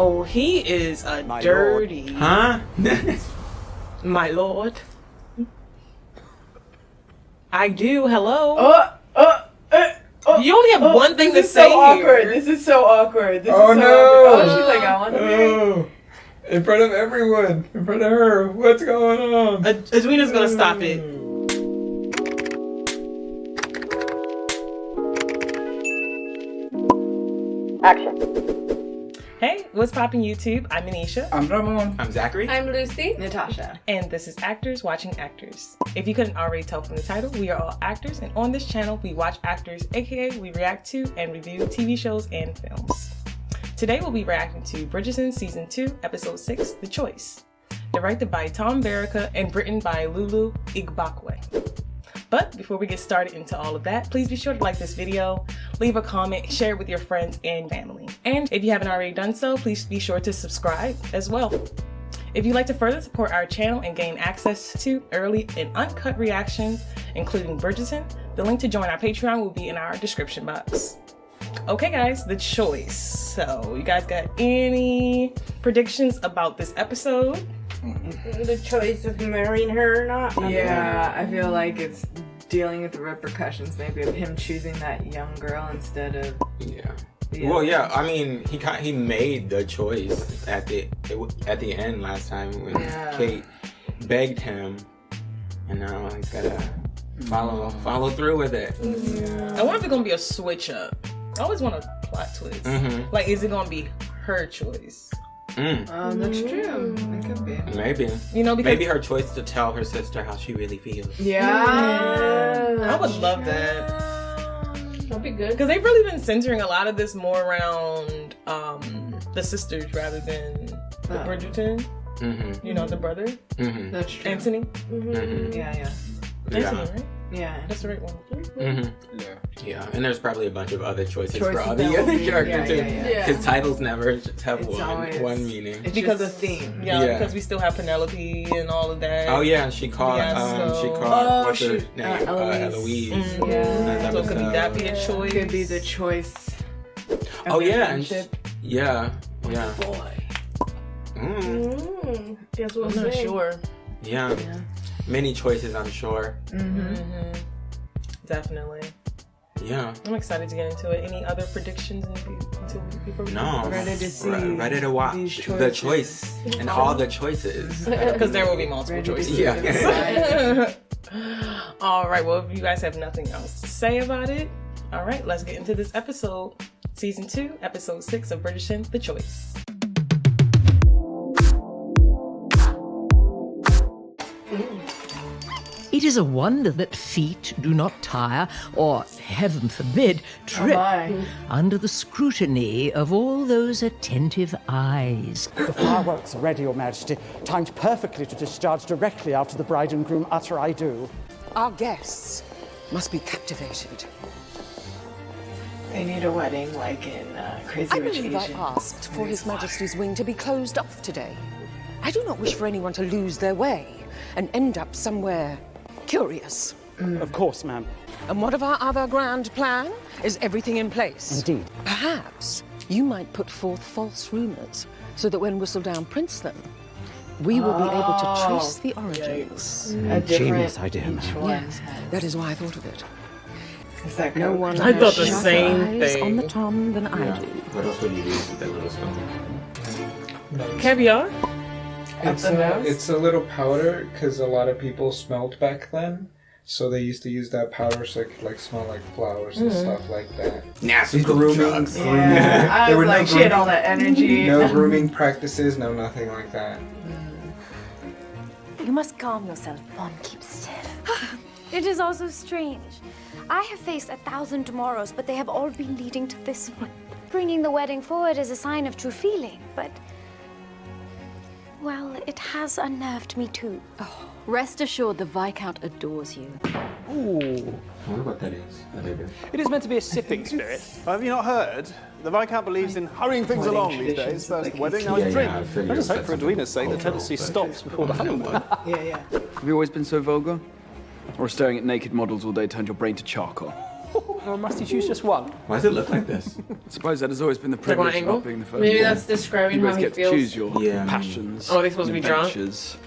Oh, he is a My dirty. Huh? My lord. I do. Hello. You only have one thing to say here. This is so awkward. This Oh is so no! awkward. Oh, she's like, I want to be. Oh, in front of everyone, in front of her. What's going on? Edwina's gonna stop it. Action. Hey, what's poppin' YouTube? I'm Anisha. I'm Ramon. I'm Zachary. I'm Lucy. Natasha. And this is Actors Watching Actors. If you couldn't already tell from the title, we are all actors, and on this channel, we watch actors, aka we react to and review TV shows and films. Today, we'll be reacting to Bridgerton Season 2, Episode 6, The Choice. Directed by Tom Verica and written by Lulu Igbokwe. But before we get started into all of that, please be sure to like this video, leave a comment, share it with your friends and family. And if you haven't already done so, please be sure to subscribe as well. If you'd like to further support our channel and gain access to early and uncut reactions, including Bridgerton, the link to join our Patreon will be in our description box. Okay guys, The Choice. So you guys got any predictions about this episode? The choice of marrying her or not? Yeah, I feel like it's dealing with the repercussions maybe of him choosing that young girl instead of... Yeah. Well, yeah. I mean, he made the choice at the end last time when Kate begged him, and now he's gotta follow through with it. Yeah. I wonder if it's gonna be a switch up. I always want a plot twist. Mm-hmm. Like, is it gonna be her choice? That's true. It could be. Maybe. You know, because maybe her choice to tell her sister how she really feels. Yeah. I would love that. That'd be good. Because they've really been centering a lot of this more around the sisters rather than the Bridgerton. Mm-hmm. You know, the brother. Mm-hmm. That's true. Anthony. Mm-hmm. Yeah. Anthony, right? Yeah. That's the right one. Mm-hmm. Yeah, and there's probably a bunch of other choices for Choices other that will be- characters too. yeah. Because titles never just have It's always- one meaning. It's Because just of a theme. Yeah, because we still have Penelope and all of that. Oh yeah, she caught what's her name? Eloise. Yeah. So could that be a choice? Could be the choice. Oh yeah, and friendship. yeah. Boy. Guess I'm not sure. Yeah. Many choices, I'm sure. Definitely. Yeah. I'm excited to get into it. Any other predictions before we No. Ready to see. Ready to watch these the choice and all the choices. Because there will be multiple choices. Yeah. All right. Well, if you guys have nothing else to say about it, all right, let's get into this episode. Season 2, Episode 6 of Bridgerton, The Choice. It is a wonder that feet do not tire, or, heaven forbid, trip under the scrutiny of all those attentive eyes. The fireworks are ready, Your Majesty, timed perfectly to discharge directly after the bride and groom utter I do. Our guests must be captivated. They need a wedding like in Crazy I Rich believe I Asians. asked for His Majesty's wing to be closed off today. I do not wish for anyone to lose their way and end up somewhere curious. Of course, ma'am. And what of our other grand plan? Is everything in place? Indeed. Perhaps you might put forth false rumors so that when Whistledown prints them, we will be able to trace the origins. A Genius idea, ma'am. Yes, that is why I thought of it. Is that No one I has thought the sharper same eyes thing. on the Tom than I do. What else would you do with that little spoon? Caviar? It's a little powder because a lot of people smelled back then, so they used to use that powder so it could like smell like flowers and stuff like that. Nasty Grooming. Yeah, I There was were like, she had all that energy. No grooming practices, no nothing like that. You must calm yourself, Bond. Keep still. It is also strange. I have faced 1,000 tomorrows, but they have all been leading to this one. Bringing the wedding forward is a sign of true feeling, but... well, it has unnerved me too. Oh, rest assured the Viscount adores you. Ooh. I wonder what that is. It is meant to be a sipping spirit. Have you not heard? The Viscount believes in hurrying things along these days. First the wedding, now the drink. I just hope for Edwina's sake the tendency stops before the honeymoon. Yeah. Have you always been so vulgar? Or staring at naked models all day turned your brain to charcoal? Or must he choose just one? Why does it look like this? I suppose that has always been the Like on privilege an of angle? not being the first. Maybe that's describing you how both he get feels. to choose your Yeah. passions. Oh, are they supposed to be drunk? adventures,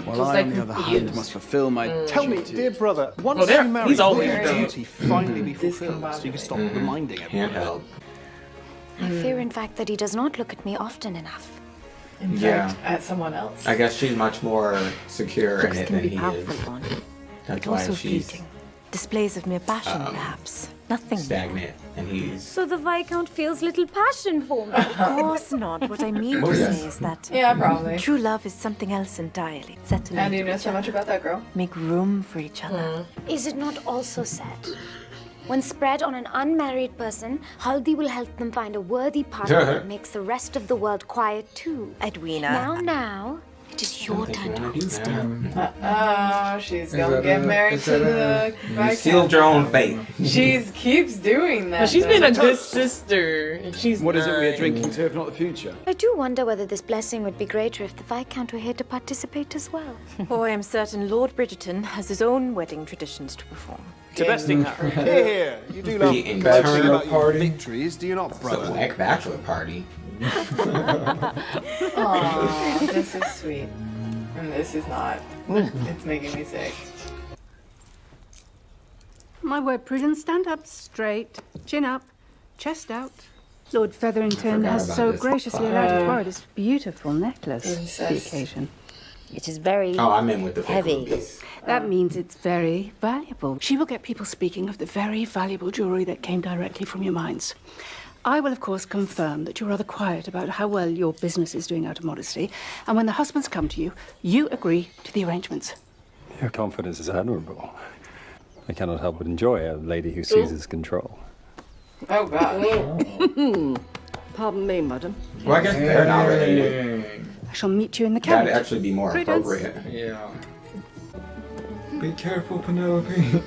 While Just I, like on the other hand, confused. must fulfill my Tell me, duty. dear brother, once there- you marry, he's will always your drunk. duty finally be fulfilled, so you can stop reminding everyone? Handheld. I fear, in fact, that he does not look at me often enough. In Yeah. fact, at someone else. I guess she's much more secure in Looks it can than be he powerful, is. Ron. That's But why also she's fleeting. Displays of mere passion, perhaps. Nothing. stagnant, and he's. So the Viscount feels little passion for me. Of course not. What I mean Oh, to yes. say is that Yeah, probably. true love is something else entirely. Settle And you into know each so much other. about that girl. Make room for each other. Is it not also said, when spread on an unmarried person, Haldi will help them find a worthy partner that makes the rest of the world quiet too? Edwina. Now, it is your turn to hold still. Oh, she's gonna that get a- married is to that the You Viscount. sealed your own fate. She keeps doing that. But she's though. been a good sister. And she's What is it we are 9. drinking to if not the future? I do wonder whether this blessing would be greater if the Viscount were here to participate as well. Oh, I am certain Lord Bridgerton has his own wedding traditions to perform. To besting her. Here, here. You do love The boasting internal about your party. victories, do you not, So brother? like bachelor party. Aw, this is sweet. And this is not. It's making me sick. My word, Prudence, stand up straight, chin up, chest out. Lord Featherington I forgot has about so this graciously part. allowed you to borrow this beautiful necklace for the Princess. occasion. It is very Oh, I'm in with the fake heavy. rubies. That means it's very valuable. She will get people speaking of the very valuable jewellery that came directly from your mines. I will, of course, confirm that you're rather quiet about how well your business is doing out of modesty, and when the husbands come to you, you agree to the arrangements. Your confidence is admirable. I cannot help but enjoy a lady who seizes control. Oh, God. Pardon me, madam. Well, I guess they're not related. I shall meet you in the That'd carriage. actually be more Prudence. appropriate. Yeah. Be careful, Penelope. They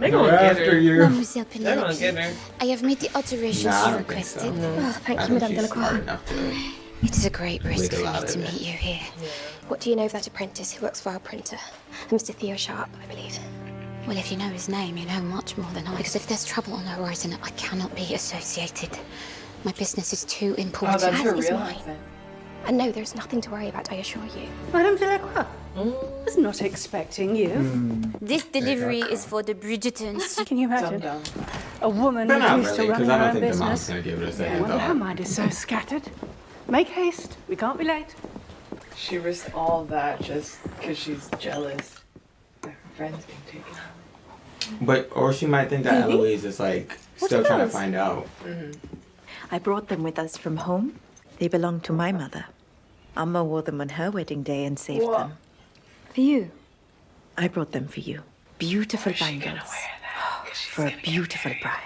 They're gonna get after her. you. Mademoiselle They're gonna Penelope, get her. I have made the alterations Nah, I you don't think requested. so. Oh, thank I you, think Madame she's smart Delacroix. enough to. It is a great risk Wiggle for out me of to it. meet you here. What do you know of that apprentice who works for our printer? Mr. Theo Sharp, I believe. Well, if you know his name, you know much more than I. Because if there's trouble on the horizon, I cannot be associated. My business is too important. Oh, that's her as is real mine. accent. And no, there's nothing to worry about, I assure you. Madame Delacroix, was not expecting you. This delivery is for the Bridgertons. Can you imagine? Dumb. A woman They're not reduced really, to because running I her don't own think the mom's business. gonna give it a I second wonder her thought. mind is so scattered. Make haste, we can't be late. She risked all that just because she's jealous that her friend's being taken. But or she might think that Phoebe? Eloise is like What still are trying to those? find out. I brought them with us from home. They belong to my mother. Amma wore them on her wedding day and saved What? them. For you? I brought them for you. Beautiful bangles. For a beautiful bride.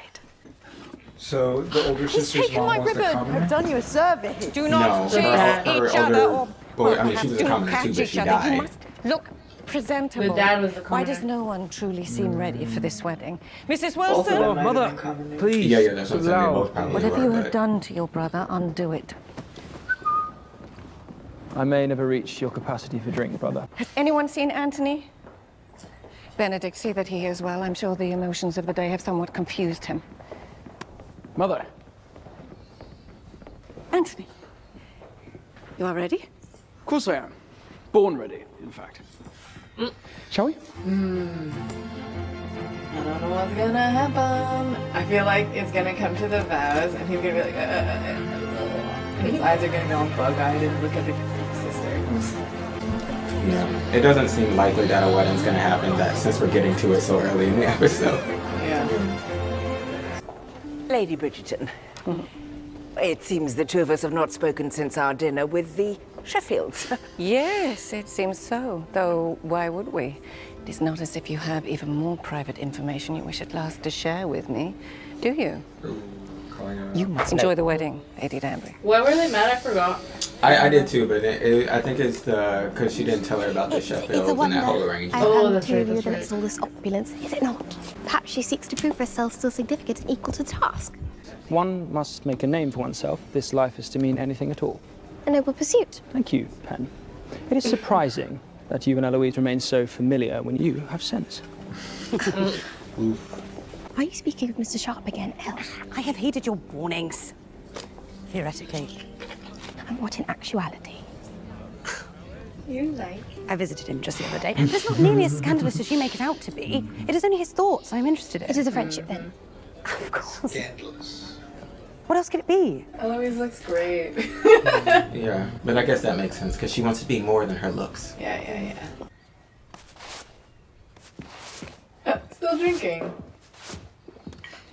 So the older sister's mom was the commoner? done you a service. Do No, her older boy. I mean, she was a commoner too, but she died. Look presentable. The dad was the Why does commoner. no one truly seem ready for this wedding? Mrs. Both of Wilson? them might have Mother, been commoners. please. Yeah, that's what I'm saying. They both probably Whatever were, you but- have done to your brother, undo it. I may never reach your capacity for drink, brother. Has anyone seen Anthony? Benedict, see that he is well. I'm sure the emotions of the day have somewhat confused him. Mother. Anthony, you are ready? Of course I am. Born ready, in fact. Shall we? I don't know what's gonna happen. I feel like it's gonna come to the vows, and he's gonna be like, and his eyes are gonna go all bug-eyed and look at the sister. Yeah, it doesn't seem likely that a wedding's gonna happen. That since we're getting to it so early in the episode. Yeah. Lady Bridgerton, it seems the two of us have not spoken since our dinner with the Sheffields. Yes, it seems so. Though, why would we? It is not as if you have even more private information you wish at last to share with me, do you? You must Enjoy know. the wedding, Lady Danbury. Why were they mad? I forgot. I did too, but I think it's because she didn't tell her about the Sheffields and that whole arrangement. That's right, that's right. All this opulence, is it not? Perhaps she seeks to prove herself still significant and equal to the task. One must make a name for oneself. if This life is to mean anything at all. A noble pursuit. Thank you, Pen. It is surprising that you and Eloise remain so familiar when you have sense. Are you speaking of Mr. Sharp again, Elle? I have heeded your warnings. Theoretically. And what in actuality? You like? I visited him just the other day. It's not nearly as scandalous as you make it out to be. It is only his thoughts I'm interested in. It is a friendship, then? Of course. Scandalous. What else could it be? Eloise looks great. Yeah, but I guess that makes sense because she wants to be more than her looks. Yeah. Still drinking.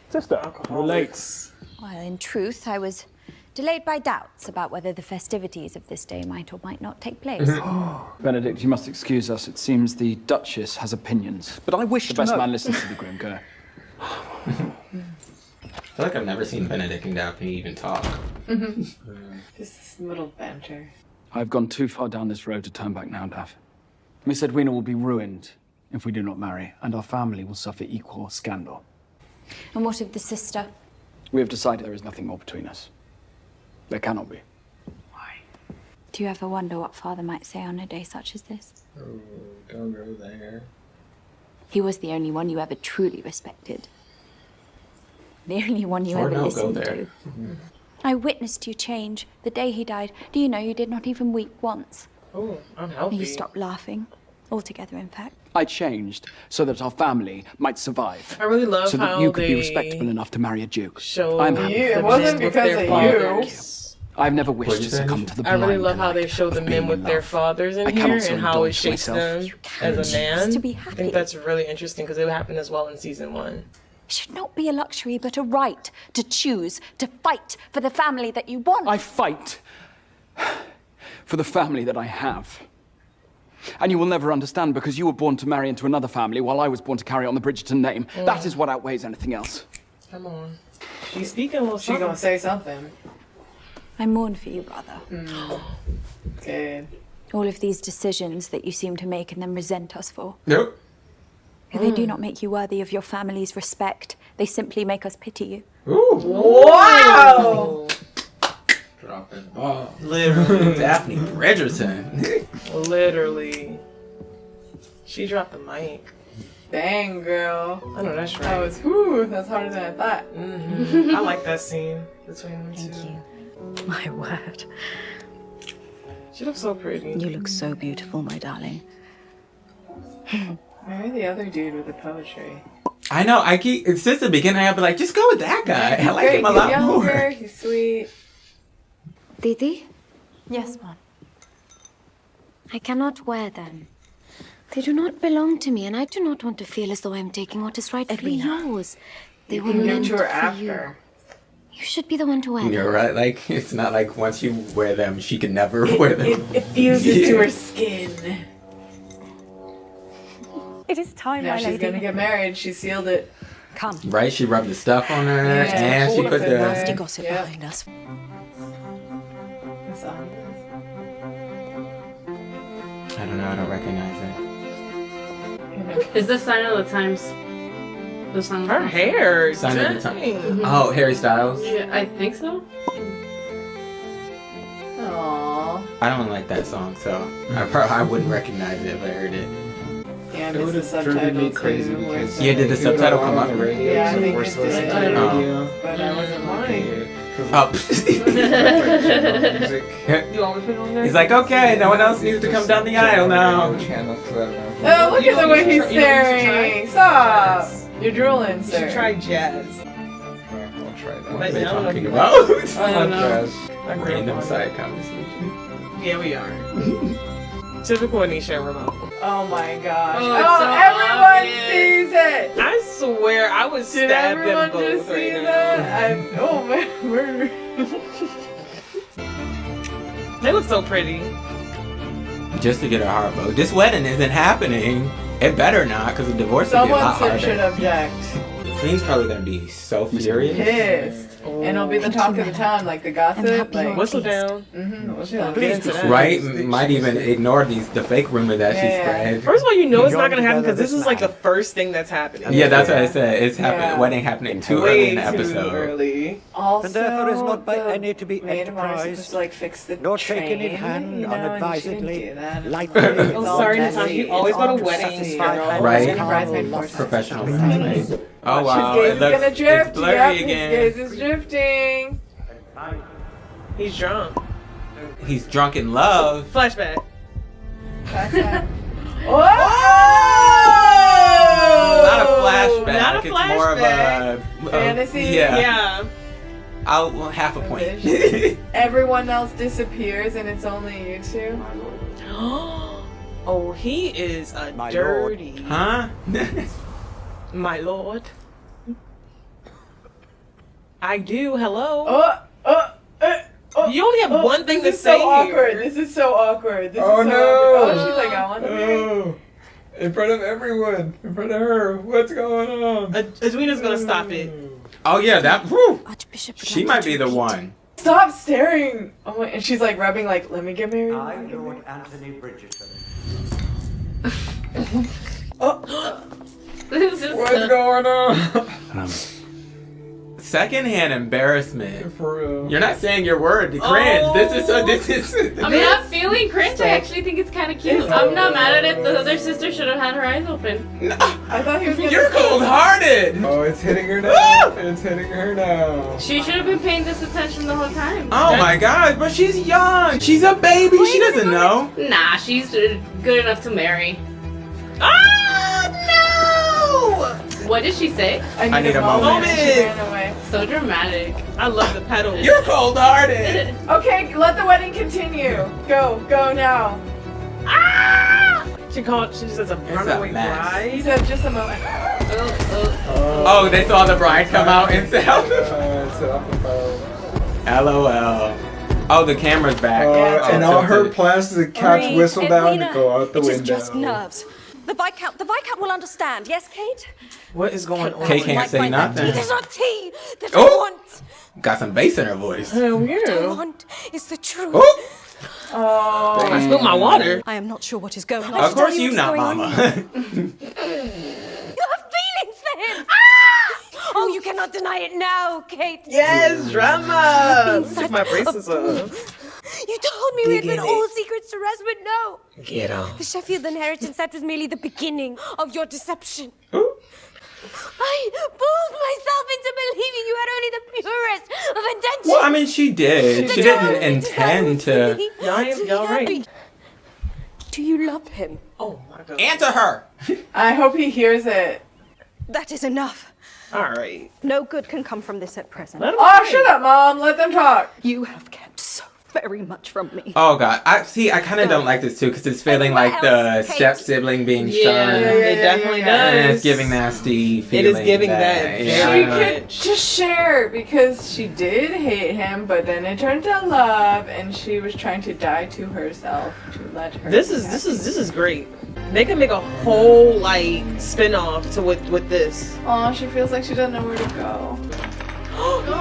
Sister, relates. Well, in truth, I was delayed by doubts about whether the festivities of this day might or might not take place. Benedict, you must excuse us. It seems the Duchess has opinions. But I wish the best man listens to the groom. Go. I feel like I've never seen Benedict and Daphne even talk. Just this little banter. I've gone too far down this road to turn back now, Daff. Miss Edwina will be ruined if we do not marry, and our family will suffer equal scandal. And what of the sister? We have decided there is nothing more between us. There cannot be. Do you ever wonder what Father might say on a day such as this? Oh, don't go there. He was the only one you ever truly respected. The only one you Or ever no, go listened there. to. I witnessed you change the day he died. Do you know you did not even weep once? Oh, unhealthy. You stopped laughing. Altogether, in fact. I changed so that our family might survive. I really love so that how you could be they respectable enough to marry a duke. show I'm happy. It wasn't because of you. I've never wished to succumb to the I blind really love how they show the men with their fathers in I cannot here so and how it indulge shapes them myself. as a man. To be I think that's really interesting because it happened as well in season 1. It should not be a luxury, but a right to choose, to fight for the family that you want. I fight for the family that I have. And you will never understand because you were born to marry into another family while I was born to carry on the Bridgerton name. That is what outweighs anything else. Come on. She's speaking a little She gonna say something. I mourn for you, brother. Good. All of these decisions that you seem to make and then resent us for. Nope. They do not make you worthy of your family's respect. They simply make us pity you. Ooh. Wow! Dropping bombs. Literally. Daphne Bridgerton. Literally. She dropped the mic. Dang, girl. I know that's right. That was, whew, that's harder than I thought. I like that scene between them two. Thank you. My word. She looks so pretty. You look so beautiful, my darling. Marry the other dude with the poetry. I know. I keep since the beginning. I've been like, just go with that guy. I like Great, him a he's lot younger, more. He's sweet. Didi, Yes, Mom. I cannot wear them. They do not belong to me, and I do not want to feel as though I am taking what is rightfully yours. They were You can meant give to her for you. after. You should be the one to wear them. You're right. Like it's not like once you wear them, she can never wear them. It fuses to her skin. It is time, Now my she's lady. gonna get married. She sealed it. Come. Right? She rubbed the stuff on her, Yeah, and she all put of it, the. Nasty gossip Yep. behind us. That's all. I don't know. I don't recognize it. Is this sign of the times? The song. Her hair. Sign of the dang. time. Oh, Harry Styles. Yeah, I think so. Aww. I don't like that song, so I wouldn't recognize it if I heard it. Yeah, I It missed would the have driven subtitle me crazy too. where because it's Yeah, did the like- subtitle come up? on the radio? Yeah, I so think we're it supposed to did. listen to the Oh. radio. But I wasn't looking. Oh. You always put it on there? He's like, okay, no one else needs to come down the aisle now. Channel, 'cause I don't know. Oh, look at the way he's You should try- staring. Stop. You're drooling, You sir. should try jazz. I'll try that. What are they I don't know. talking about? I don't know. Jazz. I'm Random really side conversation. Yeah, we are. Typical Anisha and Ramon. Oh my gosh. Oh, Oh, it's so everyone obvious. sees it. I swear I would Did stab everyone them both just see right that? Oh my word. They look so pretty. Just to get her heart broke. This wedding isn't happening. It better not, because the divorce would be a Someone lot harder. should object. Queen's probably gonna be so furious. Pissed. And it'll be the talk of the town, like the gossip. Like, Whistle down. whistle down. Get into that. Right? Might even ignore the fake rumor that she Yeah. spread. First of all, you know it's not gonna happen because this is like the first thing that's happening. Yeah, that's what I said. It's happening. Yeah. Wedding happening too Way early in the too episode. early. Also, And therefore is not by the any to be maid of honor is supposed enterprised, to like fix the nor train, taken in hand you know, and she unadvisedly, didn't do that. lightly. It's Oh, all sorry, messy. Natasha, you It's always go to all weddings, messy. girl. Right. And a bridesmaid force. Professional bridesmaid. Oh wow, His gaze is gonna drift. it's blurry Yep, again. his gaze is drifting. He's drunk. He's drunk in love. Flashback. Oh! Not a flashback. Not a It's more of a fantasy. Yeah. I'll half a point. Everyone else disappears and it's only you two. Oh, he is a dirty. Huh? My lord. I do. Hello. You only have one thing to say here. This is so awkward. This Oh is so no! awkward. Oh, she's like, I want to be. Oh. In front of everyone. In front of her. What's going on? Edwina's gonna stop it. Oh yeah, that. Whew. She might be the one. Stop staring! Oh my, and she's like rubbing like, let me get married. I'm Lord Anthony Bridgerton. This is What's going on? Secondhand embarrassment. For real. You're not saying your word. The cringe. This is. I'm not feeling cringe. I actually think it's kind of cute. I'm not mad at it. The other sister should have had her eyes open. I thought he was gonna You're cold-hearted. Oh, it's hitting her now. It's hitting her now. She should have been paying this attention the whole time. Oh my god, but she's young. She's a baby. She doesn't know. Nah, she's good enough to marry. Ah, no! What did she say? I need a moment. She ran away. So dramatic. I love the pedals. You're cold-hearted. Okay, let the wedding continue. Go now. Ah! She says a runaway mess. bride. He said just a moment. Oh, they saw the bride come out and sit off the Sit off the phone. LOL. Oh, the camera's back. And all her tilted. plans to catch whistle down and go out the window. It is just nerves. The Viscount will understand. Yes, Kate? What is going on? Kate can't say nothing. It is not tea that I Oh! want. Got some bass in her voice. Hell What I yeah. want is the truth. Oh! I spilled my water. I am not sure what is going on. Of course you not, mama. You have feelings for him. Oh, you cannot deny it now, Kate. Yes, drama. Took my braces off. You told me we had been all secrets to rest, but no. Get on. The Sheffield inheritance, that was merely the beginning of your deception. I fooled myself into believing you had only the purest of intentions. Well, I mean, she did. She didn't intend to. Y'all right. Do you love him? Oh my god. Answer her. I hope he hears it. That is enough. All right. No good can come from this at present. Oh, shut up, Mom. Let them talk. You have kept so very much from me. Oh god, I kind of don't like this too because it's feeling like the step sibling being shunned. It definitely does. And it's giving nasty feeling. It is giving that. She could just share because she did hate him, but then it turned to love, and she was trying to die to herself to let her. This is great. They can make a whole like spin-off to with this. Oh, she feels like she doesn't know where to go. No!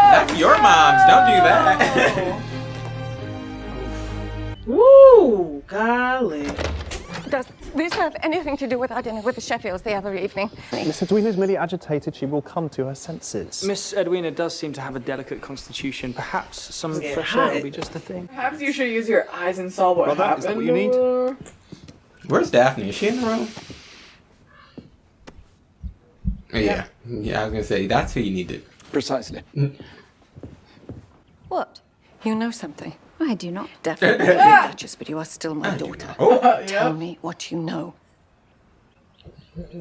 That's your mom's. Don't do that. Woo, golly. Does this have anything to do with our dinner with the Sheffields the other evening? Miss Edwina is merely agitated. She will come to her senses. Miss Edwina does seem to have a delicate constitution. Perhaps some Yeah, fresh air hot. will be just the thing. Perhaps you should use your eyes and saw what Brother, happened. is that what you need? Where's Daphne? Is she in the room? Yeah, I was gonna say that's who you needed. Precisely. What? You know something? I do not. Definitely, Duchess, but you are still my daughter. Oh. Tell me what you know.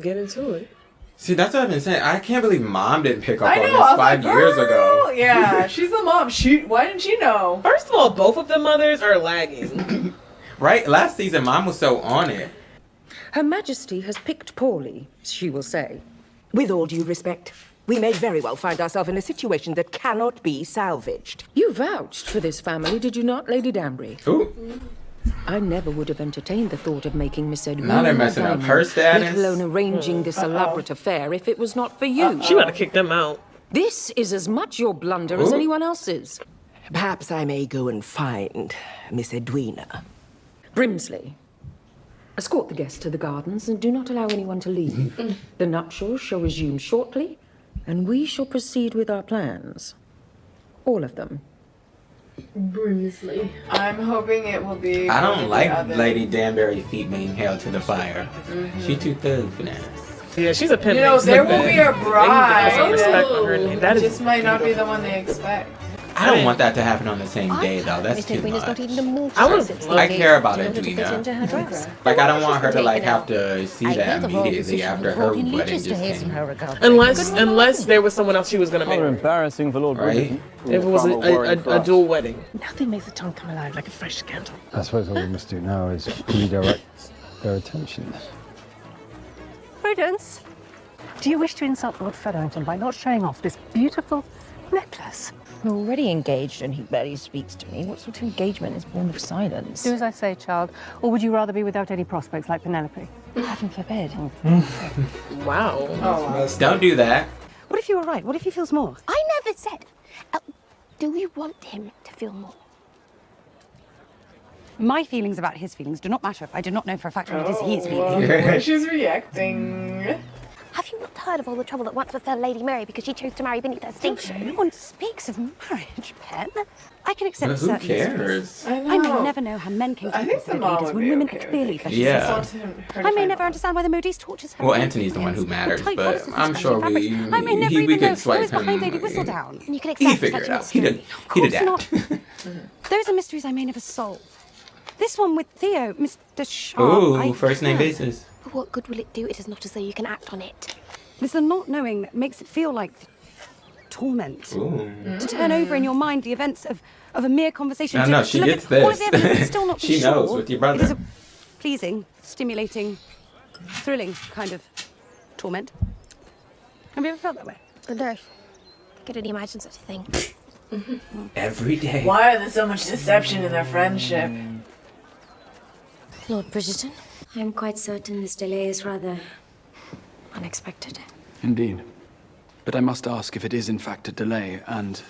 Get into it. See, that's what I've been saying. I can't believe Mom didn't pick up I on know. this I was 5 like, years girl, ago. Yeah, she's the mom. Why didn't she know? First of all, both of the mothers are lagging. Right? Last season, Mom was so on it. Her Majesty has picked poorly, she will say. With all due respect, we may very well find ourselves in a situation that cannot be salvaged. You vouched for this family, did you not, Lady Danbury? Ooh. I never would have entertained the thought of making Miss Edwina Now they're messing up her status. let alone arranging this elaborate affair if it was not for you. She would have kicked them out. This is as much your blunder as Ooh. anyone else's. Perhaps I may go and find Miss Edwina. Brimsley, escort the guests to the gardens and do not allow anyone to leave. The nuptials shall resume shortly, and we shall proceed with our plans. All of them. Brimsley. I'm hoping it will be. I one don't of like the others. Lady Danbury feet being held to the fire. Mhm. She too thug for that. Yeah, she's a pimp. You know, there will be a They bride. need to put some respect on her name. That is just might not be beautiful. the one they expect. I don't want that to happen on the same day, though. That's too much. I care about Edwina. Like, I don't want her to like have to see that immediately after her wedding just came. Unless there was someone else she was gonna Rather marry. embarrassing for Lord Bridgerton. If it was a dual wedding. Nothing makes the tongue come alive like a fresh scandal. I suppose all we must do now is redirect their attention. Prudence, do you wish to insult Lord Featherington by not showing off this beautiful necklace? We're already engaged and he barely speaks to me. What sort of engagement is born of silence? Do as I say, child. Or would you rather be without any prospects like Penelope? Heaven forbid. Wow. Oh, Don't do that. What if you were right? What if he feels more? I never said. Do you want him to feel more? My feelings about his feelings do not matter if I do not know for a fact what it is he is well, feeling. she's reacting. Have you not heard of all the trouble that once befell Lady Mary because she chose to marry beneath her station? No one speaks of marriage, Pen. I can accept But who certain cares? I may never know how men came to be considered leaders when women clearly felt Yeah. I may never understand why the Moody's tortures her. Well, Anthony's the one who matters, Tight but bodices I'm and sure fabrics. I may never we even know could who swipe is behind Lady him. Whistledown. You can He accept figured such it a out. He'd course adapt. Those are mysteries I may never solve. This one with Theo, Mr. Sharp. Ooh, first name basis. But what good will it do? It is not as though you can act on it. It's the not knowing that makes it feel like torment. Ooh. To turn over in your mind the events of a mere conversation. No, to- no, to she look gets at all of this. the evidence and still not be She sure. knows with your brother. It is a pleasing, stimulating, thrilling kind of torment. Have you ever felt that way? No. I could only imagine such a thing. Every day. Why are there so much deception in their friendship? Lord Bridgerton, I am quite certain this delay is rather unexpected. Indeed. But I must ask if it is in fact a delay and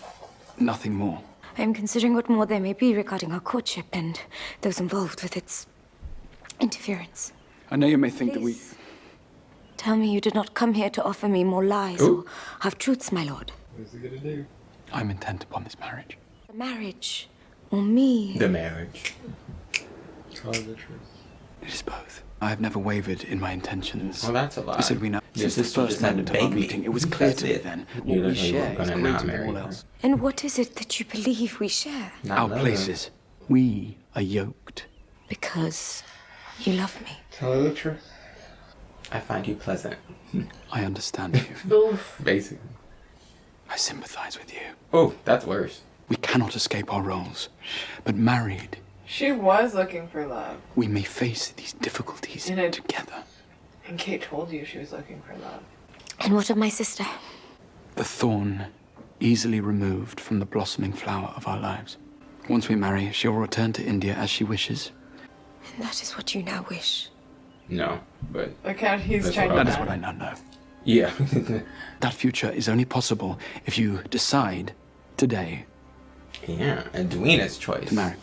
nothing more. I am considering what more there may be regarding our courtship and those involved with its interference. I know you may think that we... Tell me you did not come here to offer me more lies or half-truths, my lord. What is he gonna do? I'm intent upon this marriage. The marriage, or me. The marriage. Tell the truth. It is both. I have never wavered in my intentions. Well, that's a lie. I said we know. Your Since the sister first just had a moment of our baby. meeting, it was clear That's to me it. then You what didn't we know you share were is gonna greater not than marry all her. else. And what is it that you believe we share? Our places. We are yoked. Because you love me. Tell her the truth. I find you pleasant. I understand you. Basically. I sympathize with you. Oh, that's worse. We cannot escape our roles. But married, She was looking for love. we may face these difficulties together. And Kate told you she was looking for love. And what of my sister? The thorn easily removed from the blossoming flower of our lives. Once we marry, she will return to India as she wishes. And that is what you now wish. No, but... He's trying That is what I now know. Yeah. That future is only possible if you decide today. Yeah, Edwina's choice. To marry.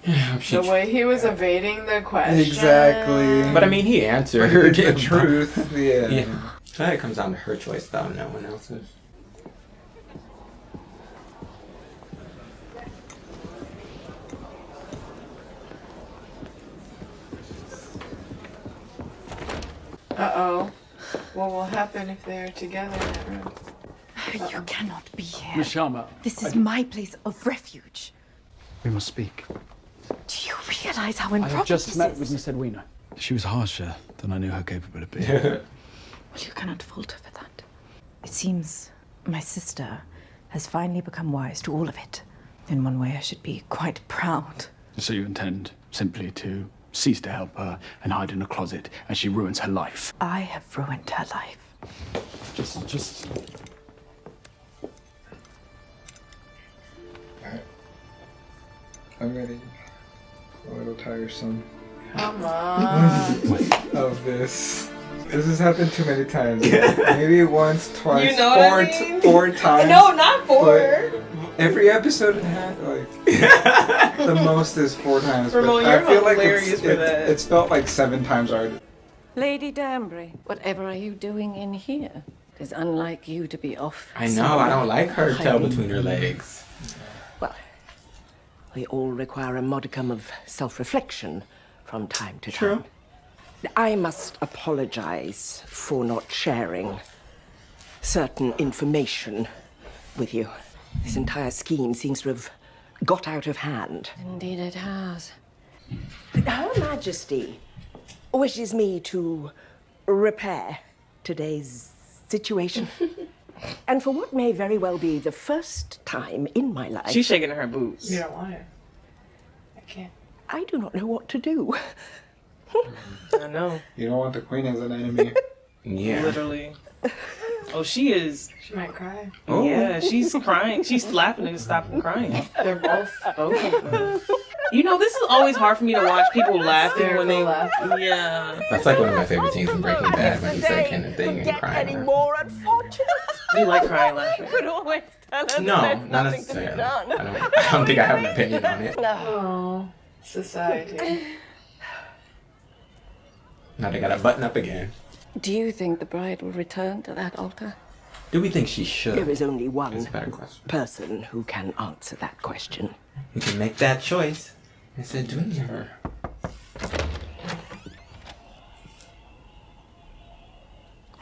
The way he was evading the question. Exactly. But I mean, he answered. But it's the truth. Yeah. So it comes down to her choice, though, no one else's. Uh-oh. What will happen if they're together in that room? You cannot be here. Miss Sharma, This is my place of refuge. we must speak. Do you realize how I improper have just this met is? with Miss Edwina. She was harsher than I knew her capable of being. Well, you cannot fault her for that. It seems my sister has finally become wise to all of it. In one way, I should be quite proud. So you intend simply to cease to help her and hide in a closet as she ruins her life? I have ruined her life. Just... I'm getting a little tiresome. Come on. Of this. This has happened too many times. Maybe once, twice, You know what I mean? four times. No, not four. But every episode it had like the most is 4 times. Ramon, but you're I feel like hilarious for that. it's felt like 7 times already. Lady Danbury, whatever are you doing in here? It is unlike you to be off. I know, I don't like her tail between her legs. Well, we all require a modicum of self-reflection from time to time. I must apologize for not sharing certain information with you. This entire scheme seems to have got out of hand. Indeed it has. Her Majesty wishes me to repair today's situation. And for what may very well be the first time in my life... She's shaking her boots. You don't want it. I can't. I do not know what to do. I know. You don't want the queen as an enemy. Yeah. Literally. Oh, she is. She might cry. Oh. Yeah, she's crying. She's laughing to stop from crying. They're both them. You know, this is always hard for me to watch people laughing when they laugh. Yeah. That's like one of my favorite scenes in Breaking Bad when he's that kind of thing and crying. Any more unfortunate? You like crying laughing? You could always tell us No, there's not nothing to be necessarily. done. I don't think I have an opinion on it. Oh, society. Now they got to button up again. Do you think the bride will return to that altar? Do we think she should? There is only one That's a better question. person who can answer that question. You can make that choice. It's a dream.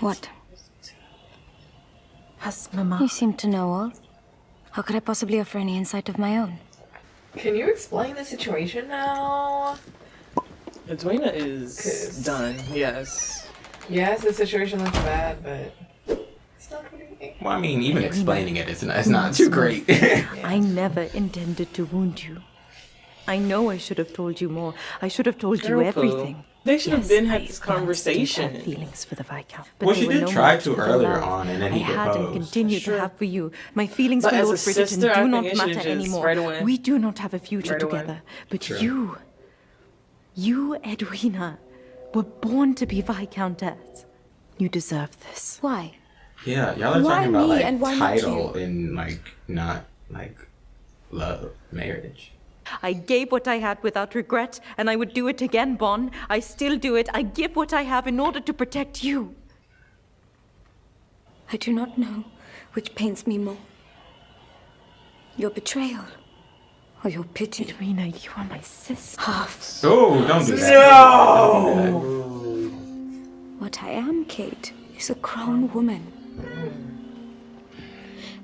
What? Has Mama... You seem to know all. How could I possibly offer any insight of my own? Can you explain the situation now? Edwina is done, yes. Yes, the situation looks bad, but it's not really... Well, I mean, even explaining it, it's not too great. I never intended to wound you. I know I should have told you more. I should have told you everything. They should have been had this conversation. I feelings for the Viscount, but Well, they she were did no try match to for the earlier love on, and then I he had and proposed. continue to have for you. My feelings But for as Lord a Bridgerton sister, I do not think it should matter just anymore. right away. We do not have a future Right away. together. But True. you, Edwina, were born to be Viscountess. You deserve this. Why? Yeah, y'all are Why talking about me like and why not title and like not like love, marriage. I gave what I had without regret, and I would do it again, Bon. I still do it. I give what I have in order to protect you. I do not know which pains me more. Your betrayal or your pity. Edwina, you are my sister. Half. Oh, don't do that. No! What I am, Kate, is a grown woman.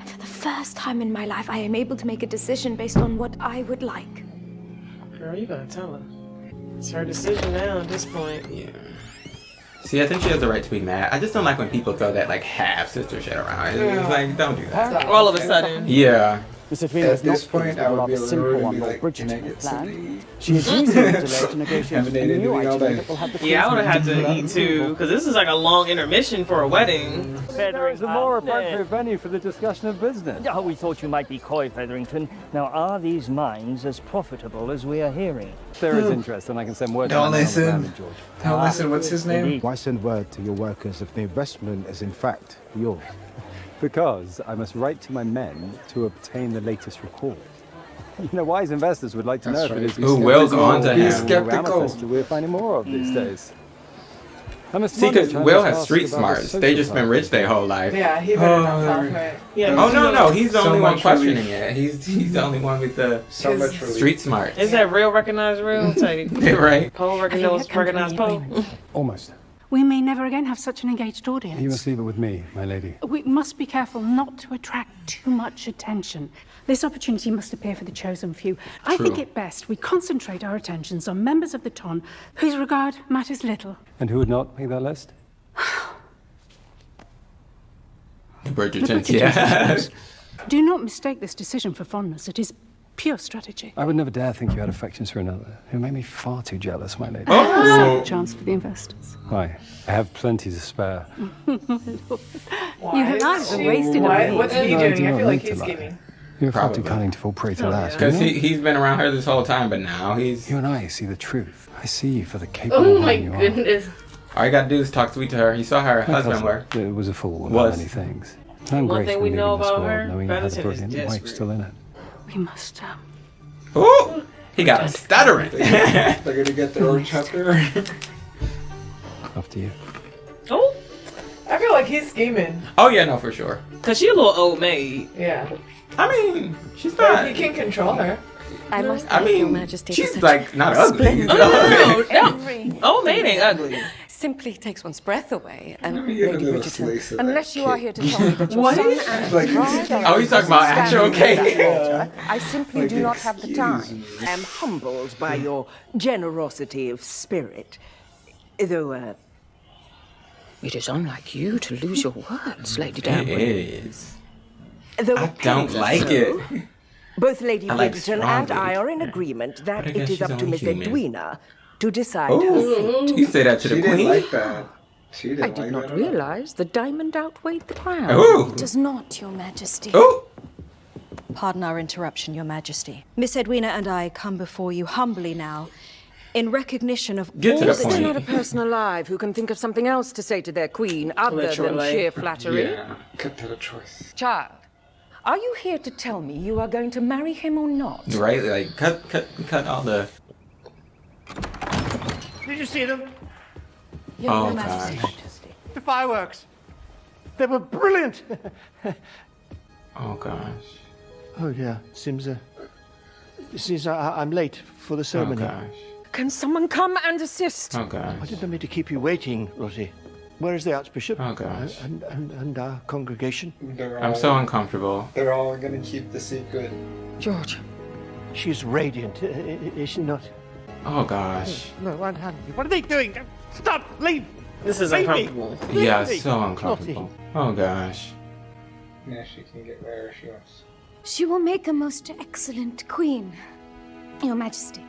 And for the first time in my life, I am able to make a decision based on what I would like. Girl, you gotta tell her. It's her decision now at this point. Yeah. See, I think she has the right to be mad. I just don't like when people throw that like half sister shit around. It's like, don't do that. All of a sudden. Yeah. Mr. Tween At is not this point, pleased I with the would be rather simple literally one like, Lord can I Bridgerton get planned. She is using the delay to negotiate Haven't a ate new anything all itinerary day. that will have the Yeah, I would have had Queen's to eat too, because this is like a long intermission for a wedding. There is a more appropriate venue for the discussion of business. Oh, we thought you might be coy, Featherington. Now, are these mines as profitable as we are hearing? There is interest, and I can send word to Don't my man on the listen. ground, George. Don't listen. What's his name? Why send word to your workers if the investment is in fact yours? Because I must write to my men to obtain the latest report. You know, wise investors would like to know That's if it is. right. Ooh, Will's on to Be him. skeptical. We're finding more of these days. I must See, because monitor, I Will must has ask street about the smarts. They social just been part. rich their whole life. Yeah, he better not fall for it. Yeah, Oh no, he's the So only one much questioning relief. it. He's the only one with the So much relief. street smarts. Is that real recognized real? Teddy? Right. Poe recognized Poe. Almost. We may never again have such an engaged audience. You must leave it with me, my lady. We must be careful not to attract too much attention. This opportunity must appear for the chosen few. I think it best we concentrate our attentions on members of the ton whose regard matters little. And who would not make that list? The Bridgertons, The Bridgertons, yeah. of course. Do not mistake this decision for fondness. It is pure strategy. I would never dare think you had affections for another. It made me far too jealous, my lady. Save a chance for the investors. Why? I have plenty to spare. You have either wasted What? What's he No, I do doing? I not feel like need to he's lie. scheming. You're far too Probably. cunning to fall prey to that. Because you know? he's been around her this whole time, but now he's... You and I see the truth. I see you for the capable Oh my woman you are. goodness. All you gotta do is talk sweet to her. You saw her My husband cousin, were. It was a fool about Was. many things. I'm One grateful thing we leaving know this about world, her, knowing you had a Featherington is brilliant wife desperate. still in it. We must, Ooh! He got stuttering. They're gonna get their own chapter. After you. Oh, I feel like he's scheming. Oh yeah, no, for sure. because she a little old maid. Yeah. I mean, she's But not... he can control her. I must I thank Your mean, Majesty she's for like such not ugly. splendid No, every old maid ain't ugly. Simply takes one's breath away. And Let me get a Lady little Bridgerton, slice of unless that you are cake. here to tell me that your What? son and his Like- bride are Oh, he's talking about actual standing cake. at that altar, I simply do not have the excuse time. me. I am humbled by your generosity of spirit. Though, It is unlike you to lose your words, Lady It Danbury. is. though I it don't pains us like so, it. Both Lady I like Bridgerton strong and I lady. are in agreement that But I it guess is she's up to only Miss human. Edwina to decide her Oh, fate. you say that to She the didn't queen? like that. She didn't I like did that not at all. realize the diamond outweighed the crown. Oh, It does not, Your Majesty. oh. Pardon our interruption, Your Majesty. Miss Edwina and I come before you humbly now, in recognition of Get to all the Is there point. not a person alive who can think of something else to say to their queen other than Literally. sheer flattery? Yeah, cut to the choice. Child, are you here to tell me you are going to marry him or not? Right, like cut all the. Did you see them? Oh gosh. The fireworks. They were brilliant. Oh gosh. Oh yeah, seems I'm late for the Oh ceremony. gosh. Can someone come and assist? Oh gosh. I didn't mean to keep you waiting, Rosie. Where is the Archbishop? Oh gosh. And our congregation? I'm so uncomfortable. They're all gonna keep the secret. George. She's radiant, is she not? Oh gosh. No, unhand me. What are they doing? Stop! Leave! This is Leave me. uncomfortable. Yeah, Leave me. so uncomfortable. Oh gosh. Yeah, she can get wherever she wants. She will make a most excellent queen, Your Majesty.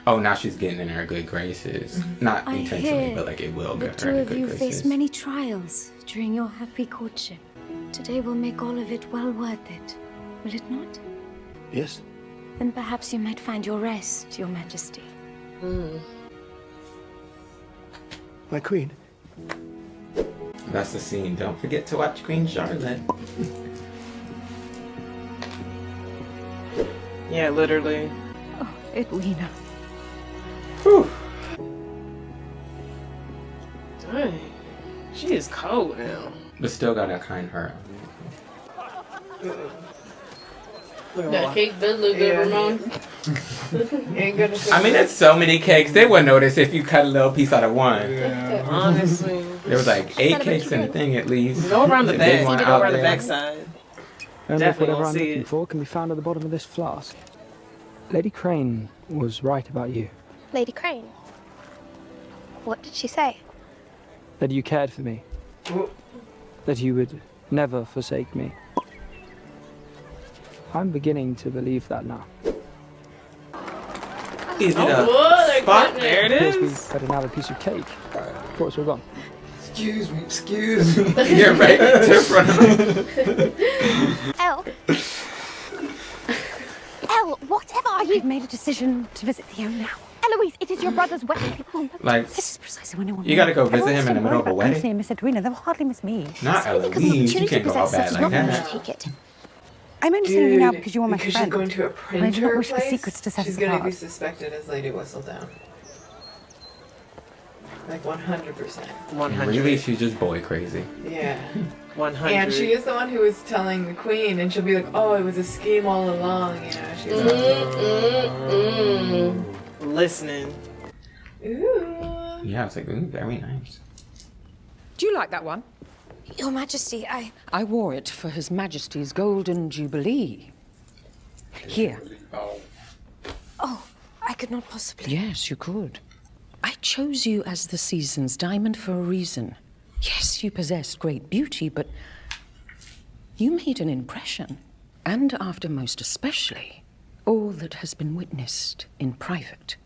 Oh, now she's getting in her good graces. Not I intentionally, hear but like it will The get two her in of good you graces. faced many trials during your happy courtship. Today will make all of it well worth it, will it not? Yes? Then perhaps you might find your rest, Your Majesty. My queen. That's the scene. Don't forget to watch Queen Charlotte. Yeah, literally. Oh, Edwina. Whew. Dang. She is cold now. But still got a kind heart. That cake did look good, Ramon. Ain't gonna I mean, it's so many cakes. They wouldn't notice if you cut a little piece out of one. Yeah. Honestly. There was like 8 cakes in the thing at least. Go around the If back. they You want need to go out around the there. backside. And if Definitely whatever won't I'm see looking it. for can be found at the bottom of this flask. Lady Crane was right about you. Lady Crane. What did she say? That you cared for me. That you would never forsake me. I'm beginning to believe that now. Is it Oh, a spot? There it Of course, we is. better now have a piece of cake. Of course, we're gone. Excuse me, excuse me. You're right to front of Elle. Elle, whatever are you? I've made a decision to visit Theo now. Eloise, it is your brother's wedding. Like, This is precisely when I want you gotta go visit him in the middle of a wedding? Honestly, Miss Edwina, they'll hardly miss me. Not Eloise. You can't go all bad like that. Take it. I'm only sending you now because you are my because friend. she's going to a And I do not printer wish for place, secrets to set she's us going to apart. be suspected as Lady Whistledown. Like 100%. 100. Really, she's just boy crazy. Yeah. 100. And she is the one who was telling the queen, and she'll be like, "Oh, it was a scheme all along." You know, she's Listening. Ooh. Yeah, it's like, ooh, very nice. Do you like that one? Your Majesty, I wore it for His Majesty's Golden Jubilee. Here. Oh, I could not possibly. Yes, you could. I chose you as the season's diamond for a reason. Yes, you possessed great beauty, but you made an impression. And after most especially, all that has been witnessed in private.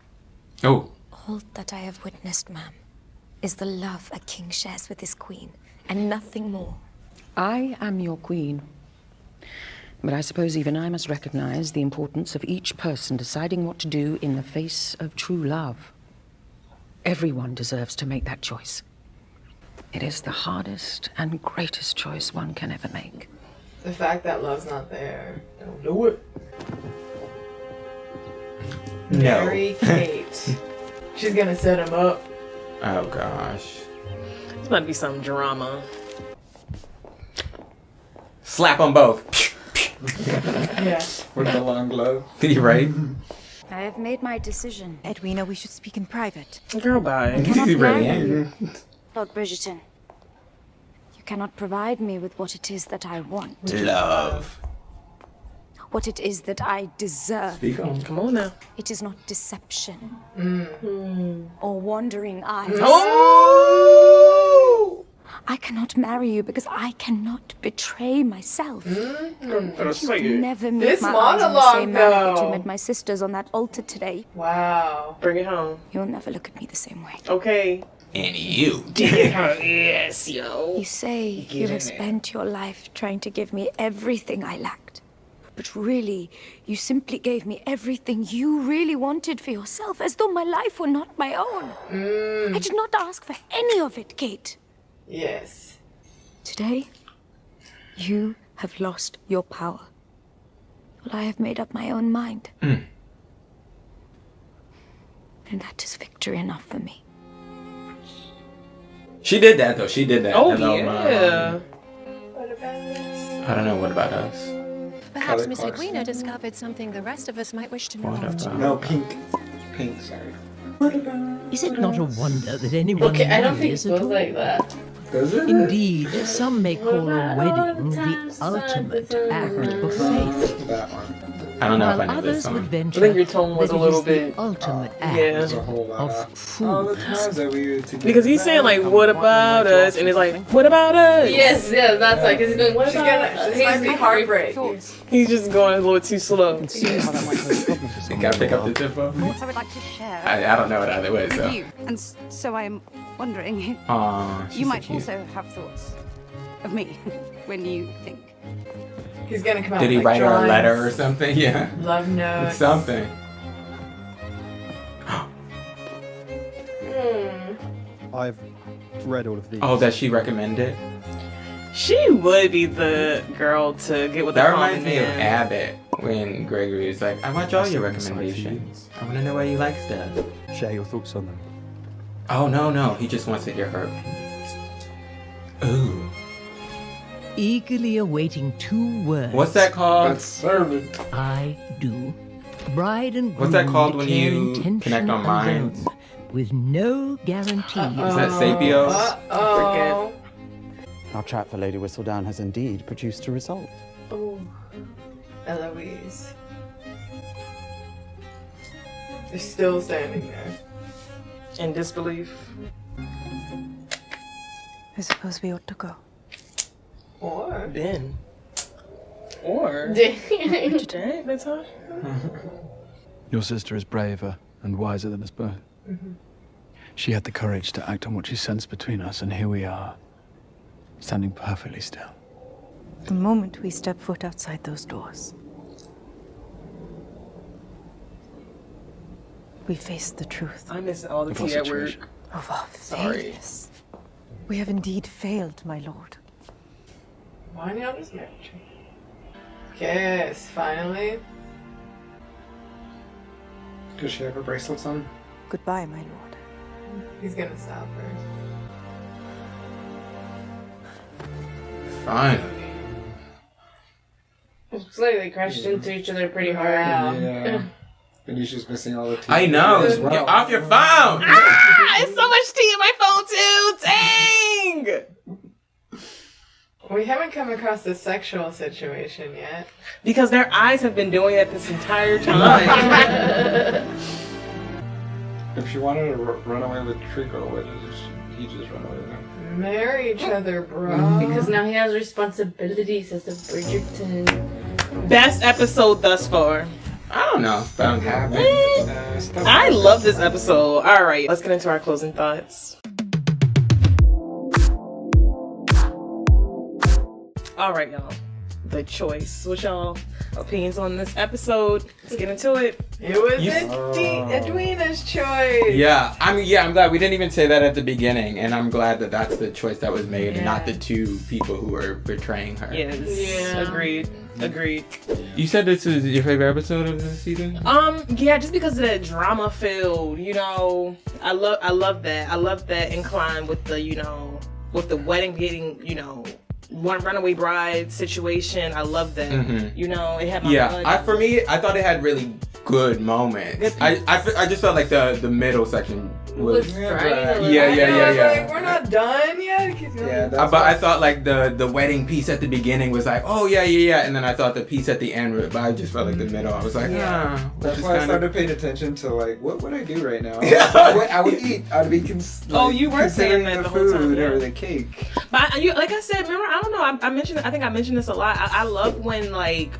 Oh. All that I have witnessed, ma'am, is the love a king shares with his queen, and nothing more. I am your queen. But I suppose even I must recognize the importance of each person deciding what to do in the face of true love. Everyone deserves to make that choice. It is the hardest and greatest choice one can ever make. The fact that love's not there, don't do it. No. Marry Kate. She's gonna set him up. Oh gosh. It's about to be some drama. Slap them both. Yeah. With the long glove. You're right. I have made my decision. Edwina, we should speak in private. Girl, bye. I cannot You really marry ain't. you, Lord Bridgerton. You cannot provide me with what it is that I want. Love. What it is that I deserve. Speak on. Come on now. It is not deception. Or wandering eyes. Oh! I cannot marry you because I cannot betray myself. You will never meet This my eyes in the monologue, same manner that though. you met my sisters on that altar today. Wow. Bring it home. You'll never look at me the same way. Okay. And you. Yes, yo. You say you have spent your life trying to give me everything I lacked. But really, you simply gave me everything you really wanted for yourself, as though my life were not my own. I did not ask for any of it, Kate. Yes. Today, you have lost your power. Well, I have made up my own mind. And that is victory enough for me. She did that though. She did that. Oh, Hello, yeah. I don't know. What about us? Perhaps Miss Edwina discovered something the rest of us might wish to know. What about? No, pink. Pink, sorry. Is it not a wonder that anyone Okay, I don't think marries it at goes all? like that. Does it? Indeed, some may call a wedding the ultimate act of faith. That one. I don't know While if I know this others would song. venture I think your tone was that a it little is the bit- ultimate act yeah. There's a whole lot of all the fools. times that we were together. Because he's saying, like, what about us? And it's like, what about us? Yes, that's like, because he's doing, what She's about gonna, this might be heartbreak. He's just going a little too slow. You gotta pick up the tempo. Thoughts I would like to share I don't know it either way. with So. you. And so I am wondering, Aw, she's you so might cute. also have thoughts of me when you think. He's gonna come out Did he with, write her a drawings, letter or something? Yeah. Love notes. It's something. I've read all of these. Oh, that she recommended? She would be the girl to get with the That common reminds me of man. Abbott when Gregory was like, I watch all your recommendations. I want to know why you like stuff. Share your thoughts on them. Oh, no. He just wants to hear her. Ooh. Eagerly awaiting 2 words. What's that called? That's servant. I do. Bride and groom What's that called when declare you intention connect on minds? alone, with no guarantees. Is that Sapios? Oh. Our chat for Lady Whistledown has indeed produced a result. Oh. Eloise. They're still standing there. In disbelief. I suppose we ought to go. Or Ben. Or Dang. that's all. Your sister is braver and wiser than us both. She had the courage to act on what she sensed between us, and here we are, standing perfectly still. The moment we step foot outside those doors, we face the truth. I miss all the Of our tea at situation. work. Of our Sorry. failures. We have indeed failed, my lord. why not just marriage? Kiss, finally. Does she have her bracelets on? Goodbye, my lord. He's gonna stop her. Finally. Looks like they crashed into each other pretty hard. Yeah. And he's just missing all the tea. I know. as well. Get off your phone. It's so much tea in my phone too. Dang. We haven't come across the sexual situation yet. Because their eyes have been doing it this entire time. If she wanted to run away with Trico, why does he just run away with her? Marry each other, bro. Because now he has responsibilities as a Bridgerton. Best episode thus far. I don't know. I love this episode. All right, let's get into our closing thoughts. All right, y'all. The choice. What's y'all opinions on this episode? Let's get into it. It was Edwina's choice. Yeah, I'm glad we didn't even say that at the beginning, and I'm glad that that's the choice that was made, and not the two people who were betraying her. Yes. Yeah. Agreed. You said this was your favorite episode of the season? Yeah, just because of that drama filled, I love that. I love that incline with the, with the wedding getting, one runaway bride situation. I love that. You know, it had my blood. I thought it had really good moments. I just felt like the middle section was dragging. Yeah. We're not done yet. But I thought like the wedding piece at the beginning was like, oh yeah, and then I thought the piece at the end, but I just felt like the middle. I was like, That's why I started paying attention to like, what would I do right now? I would eat. I'd be you were saying that the whole time, or the cake. But like I said, remember, I don't know. I mentioned. I think I mentioned this a lot. I love when like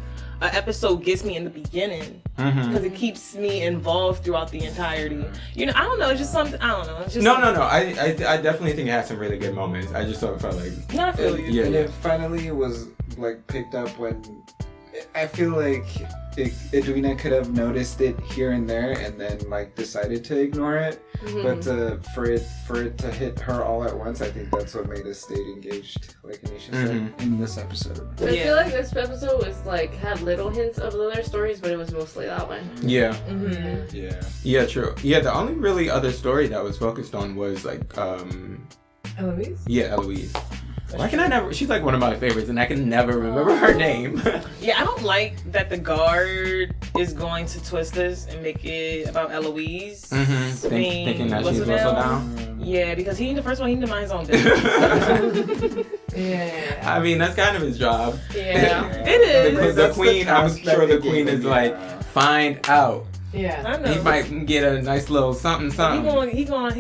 an episode gets me in the beginning because it keeps me involved throughout the entirety. You know, I don't know. It's just something. I don't know. It's just no. I definitely think it had some really good moments. I just felt like I feel you. And it finally was like picked up when I feel like Edwina could have noticed it here and there and then like decided to ignore it. But for it to hit her all at once, I think that's what made us stay engaged, like Anisha said, in this episode. I feel like this episode was like had little hints of the other stories, but it was mostly that one. Yeah. Yeah, true. Yeah, the only really other story that was focused on was like Eloise? Yeah, Eloise. Why can I never? She's like one of my favorites, and I can never remember her name. Yeah, I don't like that the guard is going to twist this and make it about Eloise. Thinking that she's also down. Yeah, because he the first one, he need to mind his own business. Yeah. I mean, that's kind of his job. Yeah, it is. The queen, I'm sure the queen is like, find out. Yeah, I know. He might get a nice little something. He gonna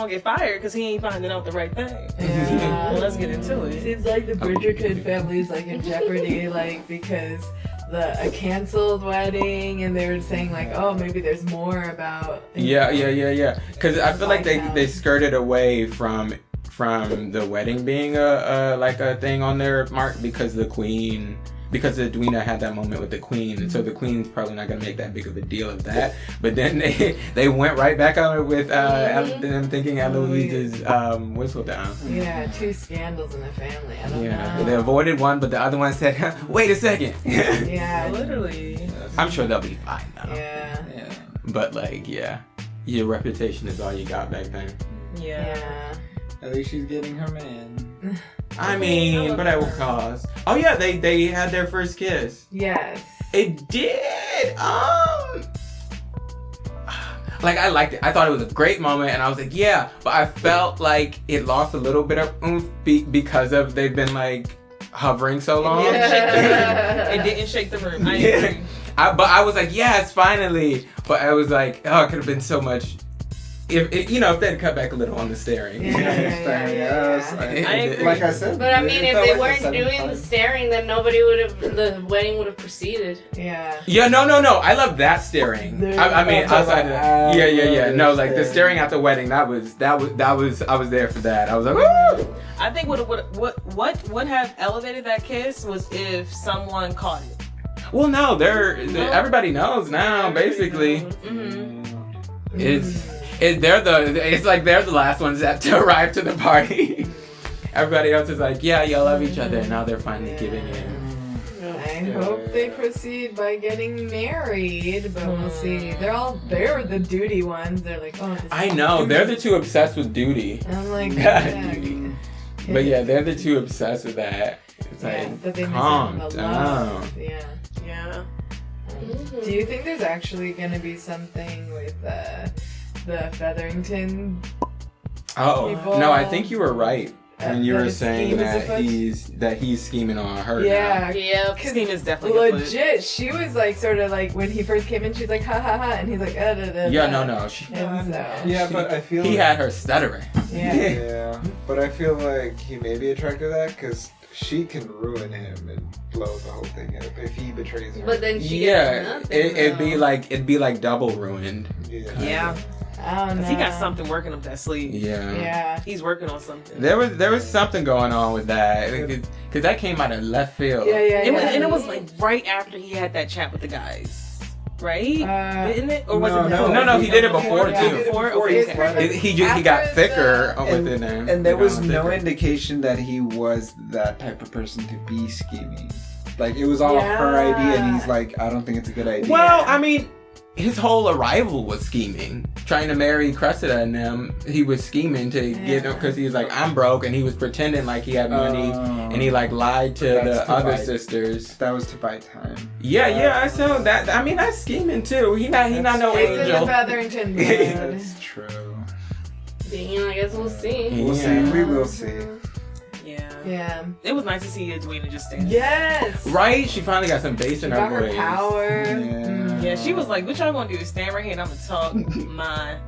get fired because he ain't finding out the right thing. Yeah. Well, let's get into it. Seems like the Bridgerton family is like in jeopardy, like because a canceled wedding, and they were saying like, oh, maybe there's more about. Yeah. Because I feel like they skirted away from the wedding being a thing on their mark because Edwina had that moment with the queen, and so the queen's probably not gonna make that big of a deal of that. But then they went right back on it with them thinking Eloise is whistle down. Yeah, 2 scandals in the family. I don't know. They avoided one, but the other one said, "Wait a second." Yeah, literally. I'm sure they'll be fine now. Yeah. But like, your reputation is all you got back then. Yeah. At least she's getting her man. I mean, but at what cost? Oh yeah, they had their first kiss. Yes. It did. Like I liked it. I thought it was a great moment, and I was like, yeah. But I felt like it lost a little bit of oomph because of they've been like hovering so long. It didn't shake the room. I agree. But I was like, yes, finally. But I was like, oh, it could have been so much. If they'd cut back a little on the staring. Like I said. But I mean, if they weren't doing the staring, then the wedding would have proceeded. Yeah. Yeah, no. I love that staring. I mean, outside of that. Yeah. No, like the staring at the wedding. I was there for that. I was like, woo! I think what would have elevated that kiss was if someone caught it. Well, no, everybody knows now. Basically, it's like they're the last ones to arrive to the party. Everybody else is like, yeah, y'all love each other, and now they're finally giving in. I hope they proceed by getting married, but we'll see. They're the duty ones. They're like, oh. I know they're the two obsessed with duty. I'm like, duty. But yeah, they're the two obsessed with that. It's like, calm down. Yeah. Do you think there's actually gonna be something with the Featherington? Oh no, I think you were right when you were saying that he's scheming on her. Yeah, scheme is definitely legit. She was like sort of like when he first came in, she's like ha ha ha, and he's like yeah, no. But I feel he had her stuttering. Yeah, but I feel like he may be attracted to that because she can ruin him and blow the whole thing up if he betrays her. But then she gets nothing, it'd be like double ruined. Yeah. I don't know. He got something working up that sleeve. Yeah. He's working on something. There was something going on with that because that came out of left field. And it was like right after he had that chat with the guys. Right? Didn't it? Or was it before? No, he did it before too. Okay. He got thicker within there. And there was no indication that he was that type of person to be scheming. Like it was all her idea, and he's like, I don't think it's a good idea. Well, I mean, his whole arrival was scheming. Trying to marry Cressida and them, he was scheming to get them because he was like, I'm broke, and he was pretending like he had money, and he like lied to the other sisters. That was to buy time. Yeah. So that, I mean, that's scheming too. He not no It's angel. in the Featherington blood. That's true. Damn, I guess we'll see. We'll see. We will see. Yeah. It was nice to see Edwina just stand. Yes. Right? She finally got some bass in her Got her voice. power. Yeah, she was like, what y'all gonna do? Stand right here and I'm gonna talk mine.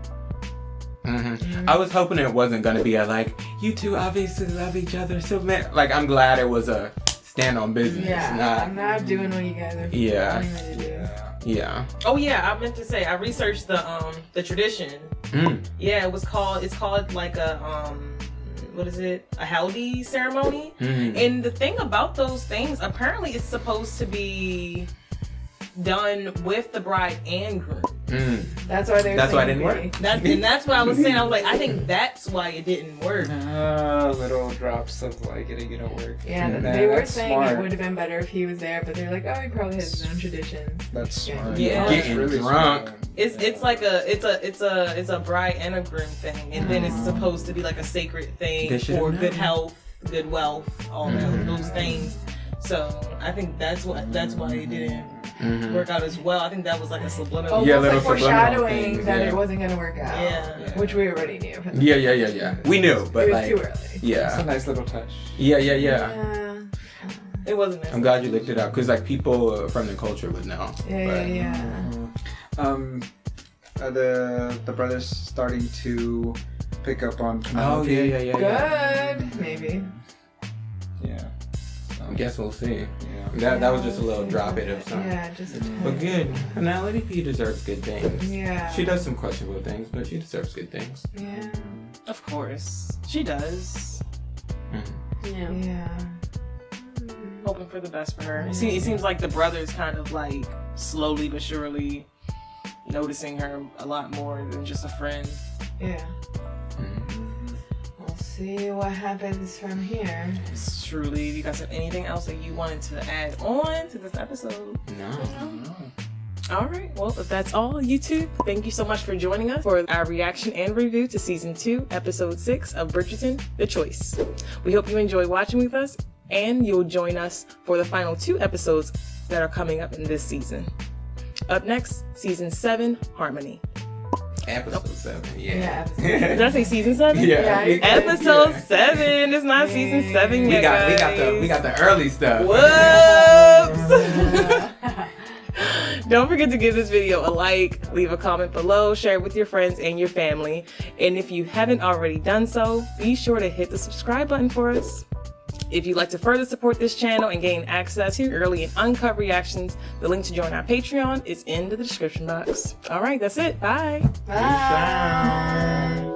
I was hoping it wasn't gonna be a like, you two obviously love each other so man. Like, I'm glad it was a stand on business. Yeah. I'm not doing what you guys are wanting me to do. Yeah. Oh yeah, I meant to say I researched the tradition. Yeah, it's called like a what is it? A haldi ceremony. And the thing about those things, apparently it's supposed to be done with the bride and groom. That's why That's why it didn't work. That's what I was saying. I was like, I think that's why it didn't work. Little drops of like it ain't gonna work. Yeah, they were saying it would have been better if he was there, but they're like, oh, he probably has his own traditions. That's smart. Yeah, Getting really drunk. smart. It's like it's a bride and a groom thing, and then it's supposed to be like a sacred thing They should've for known. good health, good wealth, all those things. So I think that's why it didn't work out as well. I think that was like a subliminal. Almost little like foreshadowing things, that yeah. it wasn't gonna work out. Yeah. Which we already knew. Yeah. We knew, but It was like, too early. It's yeah. a nice little touch. Yeah. It wasn't. I'm glad you looked it up because like people from the culture would know. Yeah. The brothers starting to pick up on Oh Penelope. yeah. Good. Maybe. Yeah. I guess we'll see. Yeah. That was just a little drop it of something. Yeah, just a tad. But good. Penelope P deserves good things. Yeah. She does some questionable things, but she deserves good things. Yeah. Of course, she does. Yeah. Hoping for the best for her. It seems like the brothers kind of like slowly but surely noticing her a lot more than just a friend. Yeah. We'll see what happens from here. It's truly, you guys have anything else that you wanted to add on to this episode? No. All right. Well, if that's all, YouTube, thank you so much for joining us for our reaction and review to Season 2, Episode 6 of Bridgerton, The Choice. We hope you enjoy watching with us, and you'll join us for the final 2 episodes that are coming up in this season. Up next, Season 7, Harmony. Episode 7, Did I say Season 7? Yeah. Episode 7. It's not Season 7 yet, guys. We got the early stuff. Whoops! Don't forget to give this video a like, leave a comment below, share it with your friends and your family. And if you haven't already done so, be sure to hit the subscribe button for us. If you'd like to further support this channel and gain access to early and uncut reactions, the link to join our Patreon is in the description box. All right, that's it. Bye. Bye.